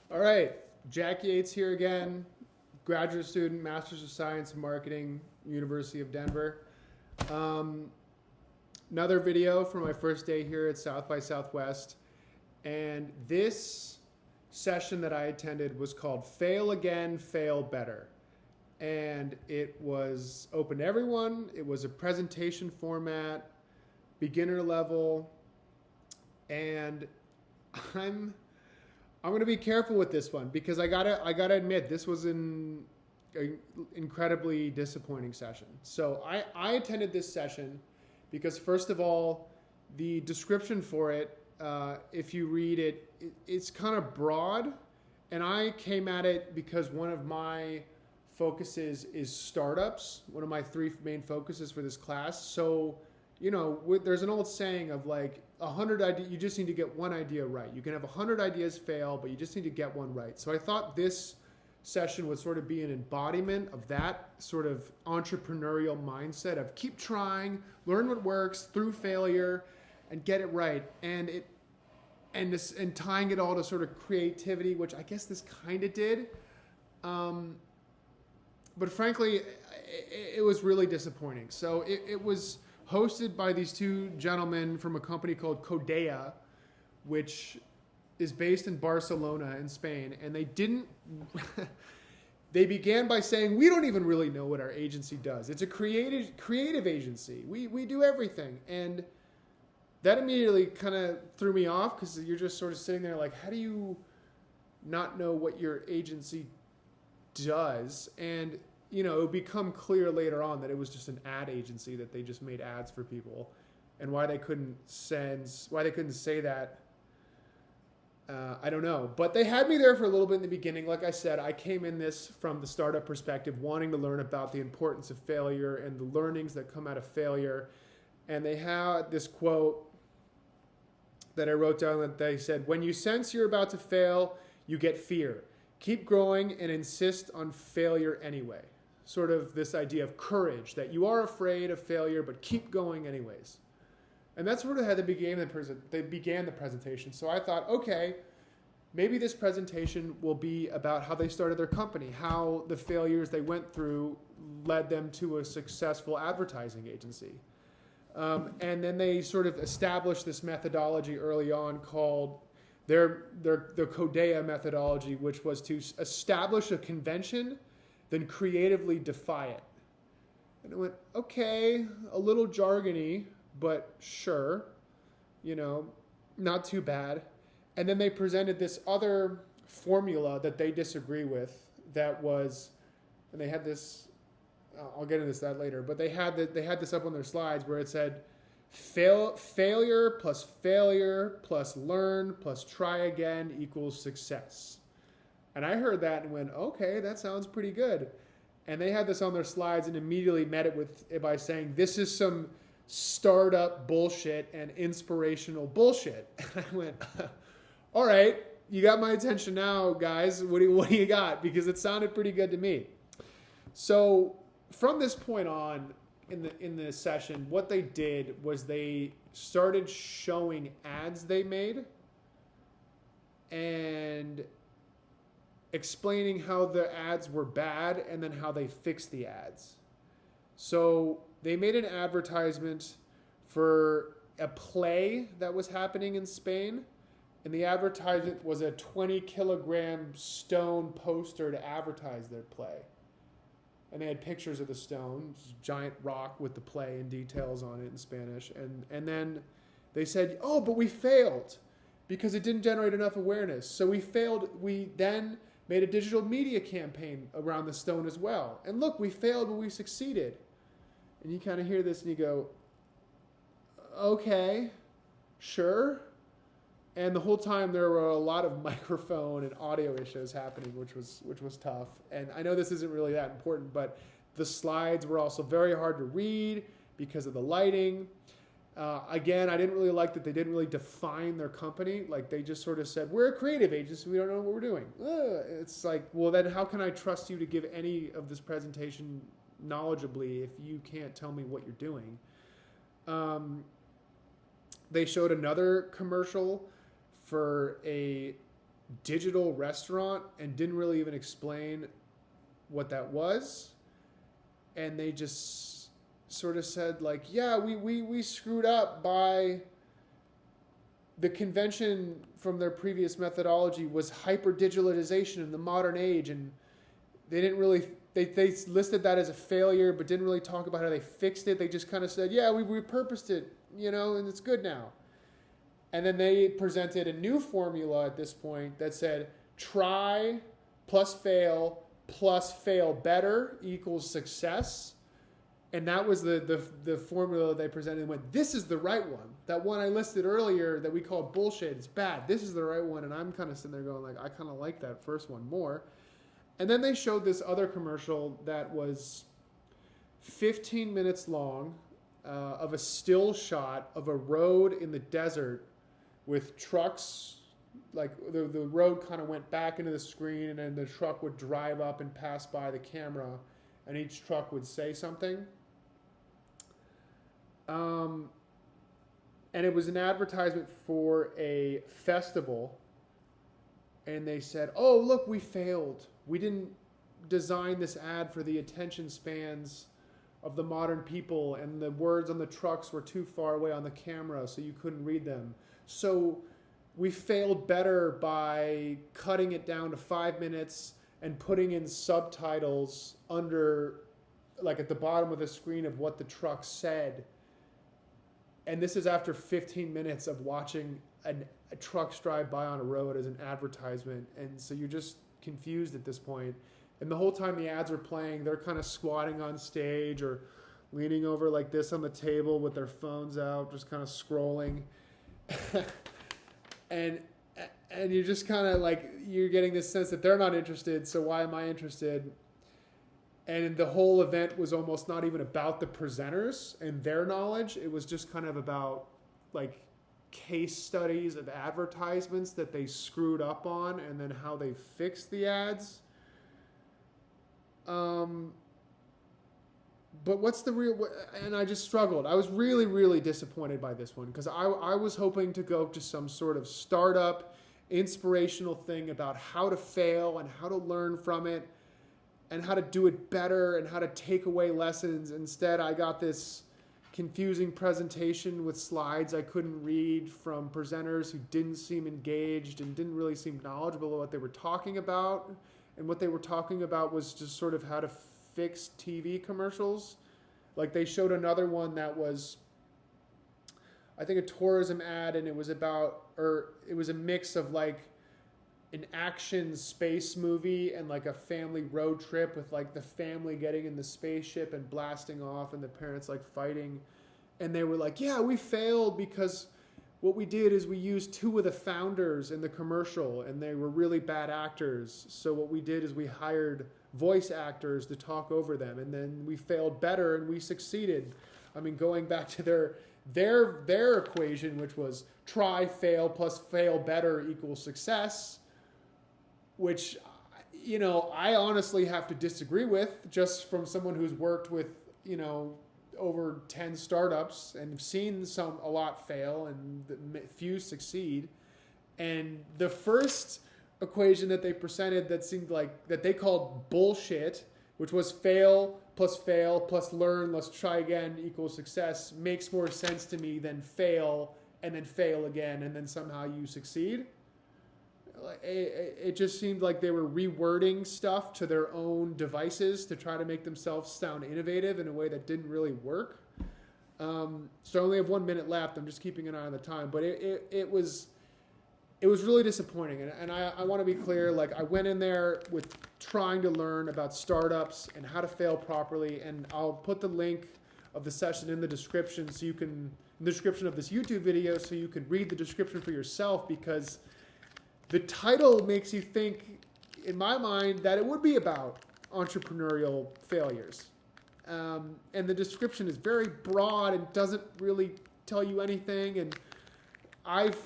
All right, Jack Yates here again, graduate student, Master's of Science in Marketing, University of Denver. Um, Another video for my first day here at South by Southwest. And this session that I attended was called Fail Again, Fail Better. And it was open to everyone. It was a presentation format, beginner level. And I'm I'm going to be careful with this one because I gotta admit this was an incredibly disappointing session. So I attended this session because first of all, the description for it, if you read it's kind of broad, and I came at it because one of my focuses is startups. One of my three main focuses for this class. So there's an old saying of like 100 ideas, you just need to get one idea right. You can have 100 ideas fail, but you just need to get one right. So I thought this session would sort of be an embodiment of that sort of entrepreneurial mindset of keep trying, learn what works through failure, and get it right. And tying it all to sort of creativity, which I guess this kind of did. But frankly, it was really disappointing. So it was hosted by these two gentlemen from a company called Codea, which is based in Barcelona in Spain. And they didn't, they began by saying, we don't even really know what our agency does. It's a creative agency. We do everything. And that immediately kind of threw me off because you're just sort of sitting there like, how do you not know what your agency does? And it would become clear later on that it was just an ad agency, that they just made ads for people, and why they couldn't say that, I don't know. But they had me there for a little bit in the beginning. Like I said, I came in this from the startup perspective, wanting to learn about the importance of failure and the learnings that come out of failure. And they had this quote that I wrote down that they said, when you sense you're about to fail, you get fear. Keep growing and insist on failure anyway. Sort of this idea of courage, that you are afraid of failure, but keep going anyways. And that's sort of how they began the presentation. So I thought, okay, maybe this presentation will be about how they started their company, how the failures they went through led them to a successful advertising agency. And then they sort of established this methodology early on called the Codea methodology, which was to establish a convention, then creatively defy it. And I went, okay, a little jargony, but sure, not too bad. And then they presented this other formula that they disagree with that was, and they had this, I'll get into that later, but they had this up on their slides where it said, failure plus learn plus try again equals success. And I heard that and went, okay, that sounds pretty good. And they had this on their slides and immediately met it by saying, this is some startup bullshit and inspirational bullshit. And I went, all right, you got my attention now, guys. What do you got? Because it sounded pretty good to me. So from this point on, in the session, what they did was they started showing ads they made and explaining how the ads were bad and then how they fixed the ads. So they made an advertisement for a play that was happening in Spain, and the advertisement was a 20-kilogram stone poster to advertise their play. And they had pictures of the stone, giant rock with the play and details on it in Spanish. And then they said, oh, but we failed because it didn't generate enough awareness. So we failed. We then made a digital media campaign around the stone as well. And look, we failed, but we succeeded. And you kind of hear this and you go, okay, sure. And the whole time there were a lot of microphone and audio issues happening, which was tough. And I know this isn't really that important, but the slides were also very hard to read because of the lighting. Again, I didn't really like that they didn't really define their company. Like they just sort of said, we're a creative agency, we don't know what we're doing. It's like, well, then how can I trust you to give any of this presentation knowledgeably if you can't tell me what you're doing? They showed another commercial for a digital restaurant and didn't really even explain what that was. And they just sort of said like, yeah, we screwed up by the convention from their previous methodology was hyper digitalization in the modern age. And they didn't really, they listed that as a failure, but didn't really talk about how they fixed it. They just kind of said, yeah, we repurposed it, and it's good now. And then they presented a new formula at this point that said try plus fail better equals success. And that was the formula they presented and went, this is the right one. That one I listed earlier that we called bullshit, it's bad. This is the right one. And I'm kind of sitting there going like, I kind of like that first one more. And then they showed this other commercial that was 15 minutes long of a still shot of a road in the desert with trucks, like the road kind of went back into the screen and then the truck would drive up and pass by the camera and each truck would say something. And it was an advertisement for a festival. And they said, oh, look, we failed. We didn't design this ad for the attention spans of the modern people, and the words on the trucks were too far away on the camera, so you couldn't read them. So we failed better by cutting it down to 5 minutes and putting in subtitles under, like at the bottom of the screen of what the truck said. And this is after 15 minutes of watching a trucks drive by on a road as an advertisement. And so you're just confused at this point. And the whole time the ads are playing, they're kind of squatting on stage or leaning over like this on the table with their phones out, just kind of scrolling. and you're just kind of like, you're getting this sense that they're not interested, so why am I interested? And the whole event was almost not even about the presenters and their knowledge. It was just kind of about like case studies of advertisements that they screwed up on and then how they fixed the ads. But what's the real... And I just struggled. I was really, really disappointed by this one because I was hoping to go to some sort of startup, inspirational thing about how to fail and how to learn from it and how to do it better and how to take away lessons. Instead, I got this confusing presentation with slides I couldn't read from presenters who didn't seem engaged and didn't really seem knowledgeable of what they were talking about. And what they were talking about was just sort of how to fix TV commercials. Like they showed another one that was, I think, a tourism ad, and it was about, or it was a mix of like an action space movie and like a family road trip with like the family getting in the spaceship and blasting off and the parents like fighting. And they were like, yeah, we failed because what we did is we used 2 of the founders in the commercial and they were really bad actors. So what we did is we hired voice actors to talk over them, and then we failed better and we succeeded. I mean, going back to their equation, which was try, fail plus fail better equals success, which, I honestly have to disagree with just from someone who's worked with, over 10 startups and seen a lot fail and few succeed. And the first equation that they presented that seemed like that they called bullshit, which was fail plus learn, let's try again equals success, makes more sense to me than fail and then fail again and then somehow you succeed. It just seemed like they were rewording stuff to their own devices to try to make themselves sound innovative in a way that didn't really work. So I only have 1 minute left. I'm just keeping an eye on the time, but it was really disappointing. And I want to be clear, like I went in there with trying to learn about startups and how to fail properly. And I'll put the link of the session in the description in the description of this YouTube video so you can read the description for yourself, because the title makes you think, in my mind, that it would be about entrepreneurial failures. And the description is very broad and doesn't really tell you anything. And I've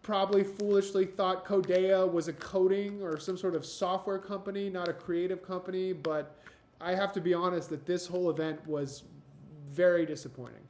probably foolishly thought Codea was a coding or some sort of software company, not a creative company. But I have to be honest that this whole event was very disappointing.